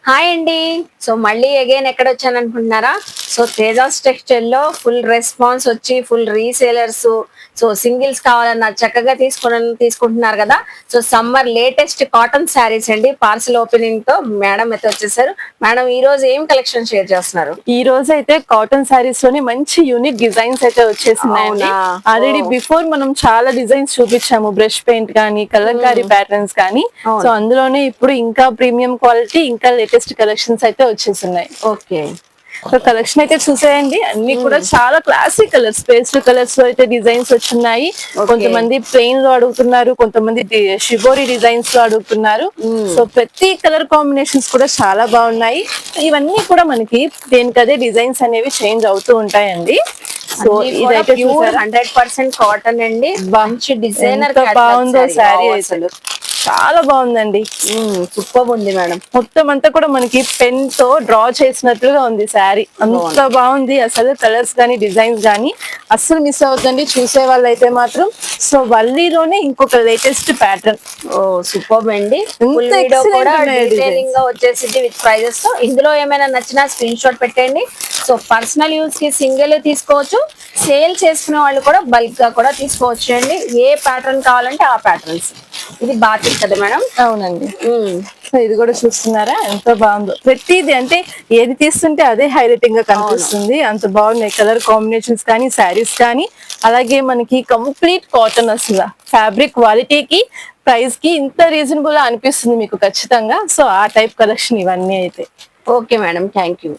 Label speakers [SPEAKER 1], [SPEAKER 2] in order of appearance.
[SPEAKER 1] Hi అండి. So మళ్ళీ again ఎక్కడ వచ్చాను అనుకుంటున్నారా? సో తేజాస్ టెక్స్టైల్ లో ఫుల్ రెస్పాన్స్ వచ్చి ఫుల్ రీసేలర్స్, సో సింగిల్స్ కావాలన్నా చక్కగా తీసుకుంటున్నారు కదా. So summer latest cotton saris అండి, పార్సల్ ఓపెనింగ్ తో మేడం అయితే వచ్చేసారు. మేడం ఈ రోజు ఏం కలెక్షన్ షేర్ చేస్తున్నారు?
[SPEAKER 2] ఈ రోజు అయితే కాటన్ శారీస్ లోనే మంచి యూనిక్ డిజైన్స్ అయితే వచ్చేసినాయండి. ఆల్రెడీ బిఫోర్ మనం చాలా డిజైన్స్ చూపించాము, బ్రష్ పెయింట్ కానీ కలంకారీ ప్యాటర్న్స్ కానీ. సో అందులోనే ఇప్పుడు ఇంకా ప్రీమియం క్వాలిటీ, ఇంకా లేటెస్ట్ కలెక్షన్స్ అయితే వచ్చేస్తున్నాయి.
[SPEAKER 1] ఓకే,
[SPEAKER 2] సో కలెక్షన్ అయితే చూసేయండి, అన్ని కూడా చాలా క్లాసిక్ కలర్స్, పేస్టల్ కలర్స్ లో అయితే డిజైన్స్ వచ్చున్నాయి. కొంతమంది ప్లెయిన్ లో అడుగుతున్నారు, కొంతమంది షిబోరి డిజైన్స్ లో అడుగుతున్నారు. సో ప్రతి కలర్ కాంబినేషన్స్ కూడా చాలా బాగున్నాయి. ఇవన్నీ కూడా మనకి దేనికదే డిజైన్స్ అనేవి చేంజ్ అవుతూ ఉంటాయండి.
[SPEAKER 1] సో ఇదైతే 100% కాటన్ అండి. మంచి డిజైనర్
[SPEAKER 2] బాగుందో శారీ అసలు చాలా బాగుందండి.
[SPEAKER 1] సూపర్ ఉంది మేడం.
[SPEAKER 2] మొత్తం అంతా కూడా మనకి పెన్ తో డ్రా చేసినట్లుగా ఉంది శారీ, అంత బాగుంది అసలు. కలర్స్ గానీ డిజైన్స్ గానీ అస్సలు మిస్ అవుతుందండి చూసే వాళ్ళైతే మాత్రం. సో వల్లీలోనే ఇంకొక లేటెస్ట్ ప్యాటర్న్.
[SPEAKER 1] ఓ సూపర్ అండి. డీటెయిలింగ్ గా వచ్చేసింది విత్ ప్రైజెస్ తో. ఇందులో ఏమైనా నచ్చినా స్క్రీన్ షాట్ పెట్టండి. సో పర్సనల్ యూజ్ కి సింగిల్ తీసుకోవచ్చు, సేల్ చేసుకునే వాళ్ళు కూడా బల్క్ గా కూడా తీసుకోవచ్చు అండి. ఏ ప్యాటర్న్ కావాలంటే ఆ ప్యాటర్న్స్. ఇది బాతిక్ కదా మేడం?
[SPEAKER 2] అవునండి. సో ఇది కూడా చూస్తున్నారా ఎంత బాగుందో. ప్రతిది అంటే ఏది తీస్తుంటే అదే హైలైటింగ్ గా కనిపిస్తుంది, అంత బాగున్నాయి కలర్ కాంబినేషన్స్ కానీ శారీస్ కానీ. అలాగే మనకి కంప్లీట్ కాటన్, అసలు ఫ్యాబ్రిక్ క్వాలిటీకి ప్రైస్ కి ఇంత రీజనబుల్ అనిపిస్తుంది మీకు ఖచ్చితంగా. సో ఆ టైప్ కలెక్షన్ ఇవన్నీ అయితే.
[SPEAKER 1] Okay madam, thank you.